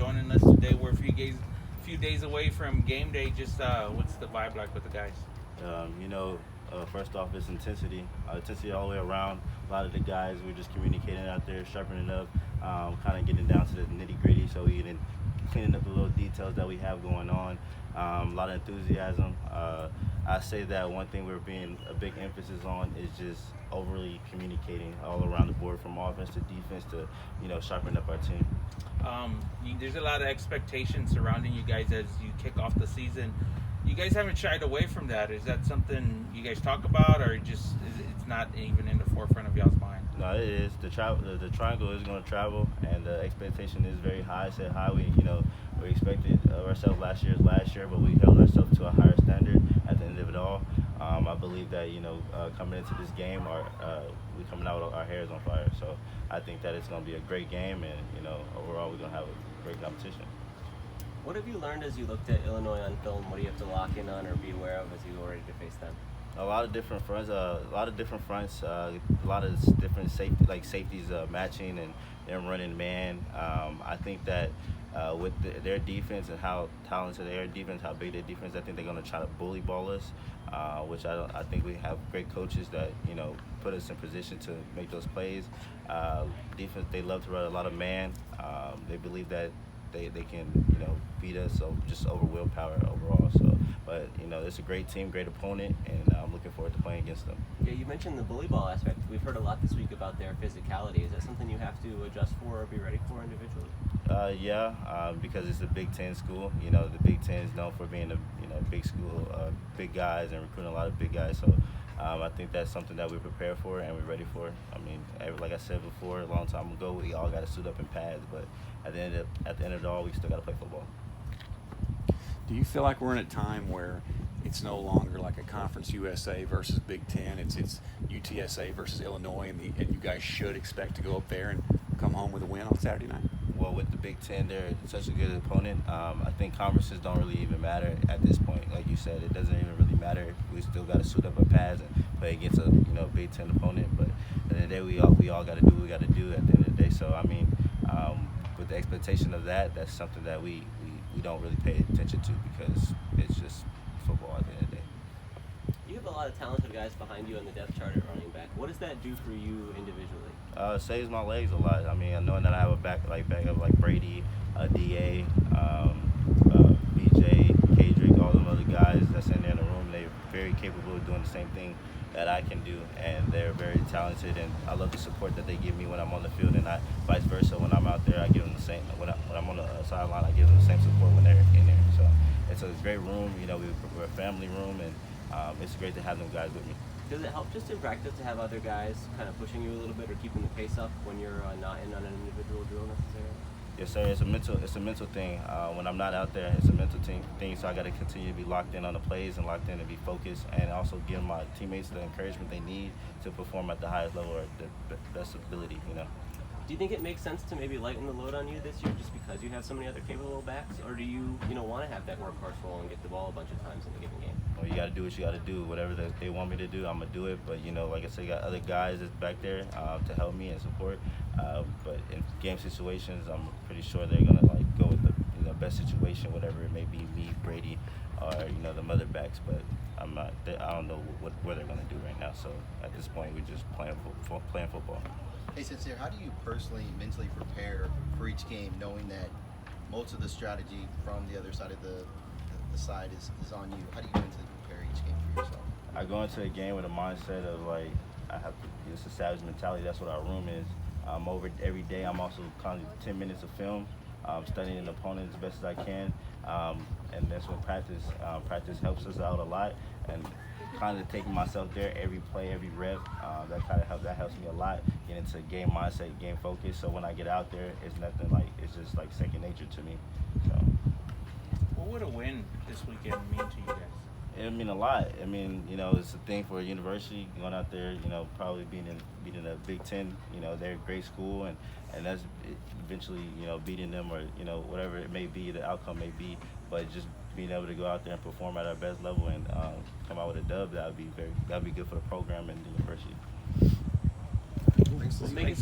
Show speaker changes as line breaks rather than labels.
joining us today. We're a few days away from game day. Just what's the vibe like with the guys?
First off, it's intensity. Intensity all the way around. A lot of the guys, we're just communicating out there, sharpening up, kind of getting down to the nitty gritty. So we getting cleaning up the little details that we have going on. A lot of enthusiasm. I say that one thing we're being a big emphasis on is just overly communicating all around the board, from offense to defense to sharpen up our team.
There's a lot of expectations surrounding you guys as you kick off the season. You guys haven't shied away from that. Is that something you guys talk about, or it's not even in the forefront of y'all's mind?
No, it is. The triangle is going to travel, and the expectation is very high. Set high. We expected ourselves last year, but we held ourselves to a higher standard at the end of it all. I believe that coming into this game, we coming out with our hairs on fire. So I think that it's going to be a great game, and overall we're going to have a great competition.
What have you learned as you looked at Illinois on film? What do you have to lock in on or be aware of as you go ready to face them?
A lot of different fronts. A lot of different safeties matching and them running man. I think that with their defense and how talented their defense, how big their defense, I think they're going to try to bully ball us. Which I think we have great coaches that put us in position to make those plays. Defense, they love to run a lot of man. They believe that they can beat us, so just over willpower overall. So, but it's a great team, great opponent, and I'm looking forward to playing against them.
Yeah, you mentioned the bully ball aspect. We've heard a lot this week about their physicality. Is that something you have to adjust for or be ready for individually?
Because it's a Big Ten school. The Big Ten is known for being a big school, big guys, and recruiting a lot of big guys. So I think that's something that we're prepared for and we're ready for. Like I said before, a long time ago, we all got to suit up in pads, but at the end of it all, we still got to play football.
Do you feel like we're in a time where it's no longer like a Conference USA versus Big Ten? It's UTSA versus Illinois, and you guys should expect to go up there and come home with a win on Saturday night?
Well, with the Big Ten, they're such a good opponent. I think conferences don't really even matter at this point. Like you said, it doesn't even really matter. We still got to suit up our pads and play against a Big Ten opponent. But at the end of the day, we all got to do what we got to do at the end of the day. So with the expectation of that, that's something that we don't really pay attention to, because it's just football at the end of the day.
You have a lot of talented guys behind you on the depth chart at running back. What does that do for you individually?
Saves my legs a lot. Knowing that I have a backup like Brady, DA, BJ, Kadrick, all them other guys that's in there in the room, they're very capable of doing the same thing that I can do, and they're very talented, and I love the support that they give me when I'm on the field, and vice versa. When I'm out there, I give them the same. When I'm on the sideline, I give them the same support when they're in there. So it's a great room. We're a family room, and it's great to have them guys with me.
Does it help just in practice to have other guys kind of pushing you a little bit or keeping the pace up when you're not in on an individual drill necessarily?
Yes, sir. It's a mental thing. When I'm not out there, it's a mental thing. So I got to continue to be locked in on the plays and locked in to be focused, and also give my teammates the encouragement they need to perform at the highest level or the best ability.
Do you think it makes sense to maybe lighten the load on you this year just because you have so many other capable backs, or do you want to have that workhorse role and get the ball a bunch of times in a given game?
Well, you got to do what you got to do. Whatever they want me to do, I'm gonna do it. But like I said, got other guys that's back there to help me and support. But in game situations, I'm pretty sure they're gonna go with the best situation, whatever it may be, me, Brady, or the other backs. But I don't know what they're gonna do right now. So at this point, we're just playing football.
Hey, Sincere, how do you personally, mentally prepare for each game, knowing that most of the strategy from the other side of the side is on you? How do you mentally prepare each game for yourself?
I go into a game with a mindset of it's a savage mentality. That's what our room is. Over every day, I'm also constantly 10 minutes of film, studying the opponent as best as I can, and that's when practice helps us out a lot, and kind of taking myself there every play, every rep, that helps me a lot, get into game mindset, game focus. So when I get out there, it's it's just like second nature to me. So
What would a win this weekend mean to you guys?
it mean a lot. It's a thing for a university going out there, probably beating a Big Ten, they're a great school, and that's eventually, beating them, or, whatever it may be, the outcome may be, but just being able to go out there and perform at our best level and come out with a dub, that'd be good for the program and the university.
Thanks.